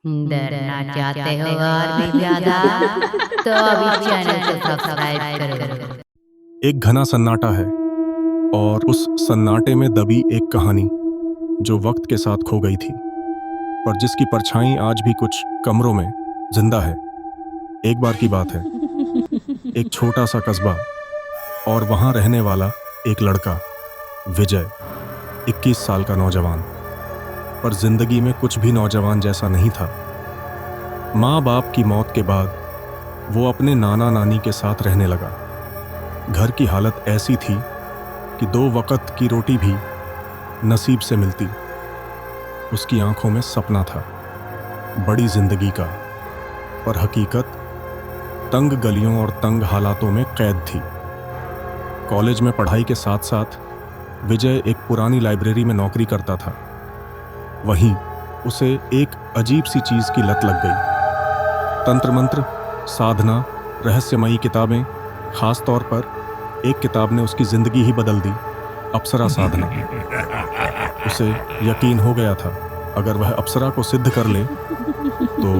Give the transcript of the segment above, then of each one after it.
डरना चाहते हो और भी ज्यादा तो अभी चैनल को सब्सक्राइब करो। एक घना सन्नाटा है और उस सन्नाटे में दबी एक कहानी जो वक्त के साथ खो गई थी, पर जिसकी परछाई आज भी कुछ कमरों में जिंदा है। एक बार की बात है, एक छोटा सा कस्बा और वहां रहने वाला एक लड़का विजय, 21 साल का नौजवान। पर जिंदगी में कुछ भी नौजवान जैसा नहीं था। माँ बाप की मौत के बाद वो अपने नाना नानी के साथ रहने लगा। घर की हालत ऐसी थी कि 2 वक्त की रोटी भी नसीब से मिलती। उसकी आंखों में सपना था बड़ी जिंदगी का, पर हकीकत तंग गलियों और तंग हालातों में कैद थी। कॉलेज में पढ़ाई के साथ साथ विजय एक पुरानी लाइब्रेरी में नौकरी करता था। वहीं उसे एक अजीब सी चीज की लत लग गई। तंत्र मंत्र, साधना, रहस्यमयी किताबें। खास तौर पर एक किताब ने उसकी जिंदगी ही बदल दी, अप्सरा साधना। उसे यकीन हो गया था अगर वह अप्सरा को सिद्ध कर ले तो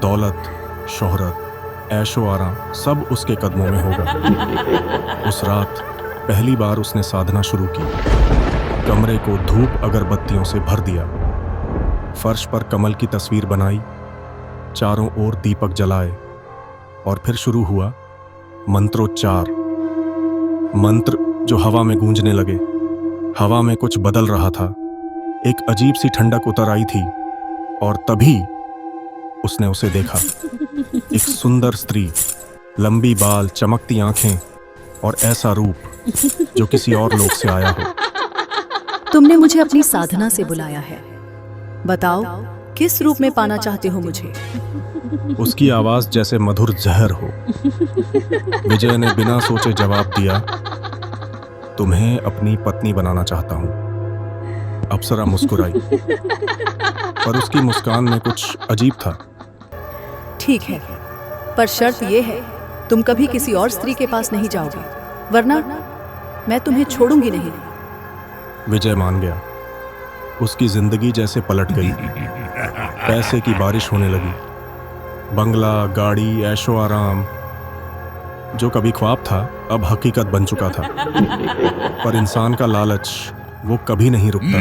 दौलत, शोहरत, ऐशो आराम सब उसके कदमों में होगा। उस रात पहली बार उसने साधना शुरू की। कमरे को धूप अगरबत्तियों से भर दिया, फर्श पर कमल की तस्वीर बनाई, चारों ओर दीपक जलाए और फिर शुरू हुआ मंत्रोच्चार। मंत्र जो हवा में गूंजने लगे। हवा में कुछ बदल रहा था। एक अजीब सी ठंडक उतर आई थी और तभी उसने उसे देखा। एक सुंदर स्त्री, लंबी बाल, चमकती आंखें और ऐसा रूप जो किसी और लोक से आया हो। तुमने मुझे अपनी साधना से बुलाया है, बताओ किस रूप में पाना चाहते हो मुझे? उसकी आवाज जैसे मधुर जहर हो। विजय ने बिना सोचे जवाब दिया, तुम्हें अपनी पत्नी बनाना चाहता हूं। अप्सरा मुस्कुराई, पर उसकी मुस्कान में कुछ अजीब था। ठीक है, पर शर्त यह है तुम कभी किसी और स्त्री के पास नहीं जाओगे, वरना मैं तुम्हें छोड़ूंगी नहीं। विजय मान गया। उसकी जिंदगी जैसे पलट गई। पैसे की बारिश होने लगी। बंगला, गाड़ी, ऐशो आराम। जो कभी ख्वाब था अब हकीकत बन चुका था। पर इंसान का लालच वो कभी नहीं रुकता।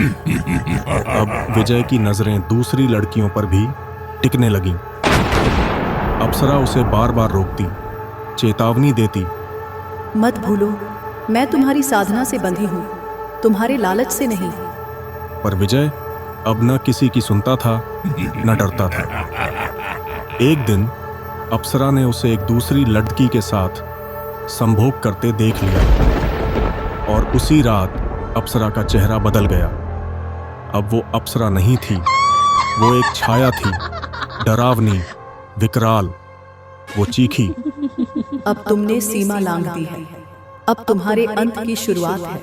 और अब विजय की नजरें दूसरी लड़कियों पर भी टिकने लगीं। अप्सरा उसे बार बार रोकती, चेतावनी देती, मत भूलो मैं तुम्हारी साधना से बंधी हूँ, तुम्हारे लालच से नहीं। पर विजय अब न किसी की सुनता था न डरता था। एक दिन अप्सरा ने उसे एक दूसरी लड़की के साथ संभोग करते देख लिया और उसी रात अप्सरा का चेहरा बदल गया। अब वो अप्सरा नहीं थी, वो एक छाया थी, डरावनी, विकराल। वो चीखी, अब तुमने सीमा लांघ दी है, अब तुम्हारे अंत की शुरुआत है।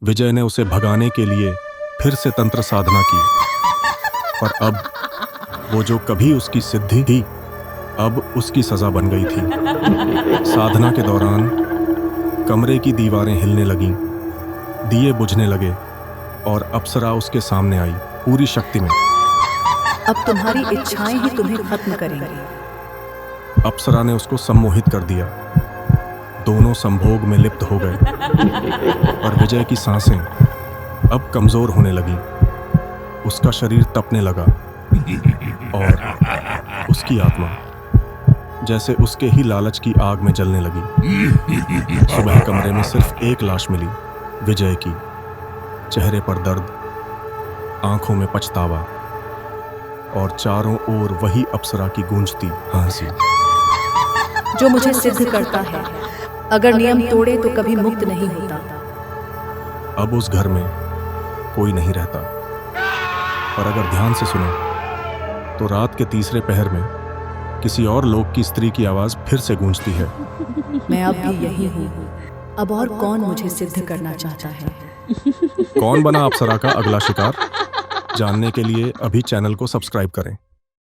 विजय ने उसे भगाने के लिए फिर से तंत्र साधना की, पर अब वो जो कभी उसकी सिद्धि थी अब उसकी सजा बन गई थी। साधना के दौरान कमरे की दीवारें हिलने लगीं, दिए बुझने लगे और अप्सरा उसके सामने आई पूरी शक्ति में। अब तुम्हारी इच्छाएं ही तुम्हें खत्म करेंगी। अप्सरा ने उसको सम्मोहित कर दिया। दोनों संभोग में लिप्त हो गए और विजय की सांसें अब कमजोर होने लगी। उसका शरीर तपने लगा और उसकी आत्मा जैसे उसके ही लालच की आग में जलने लगी। सुबह कमरे में सिर्फ एक लाश मिली, विजय की। चेहरे पर दर्द, आंखों में पछतावा और चारों ओर वही अप्सरा की गूंजती हंसी। जो मुझे सिद्ध करता है अगर नियम तोड़े तो कभी मुक्त नहीं होता। अब उस घर में कोई नहीं रहता, पर अगर ध्यान से सुनो तो रात के तीसरे पहर में किसी और लोक की स्त्री की आवाज फिर से गूंजती है। मैं अब भी यही हूँ, अब और कौन मुझे सिद्ध करना चाहता है? कौन बना अप्सरा का अगला शिकार? जानने के लिए अभी चैनल को सब्सक्राइब करें।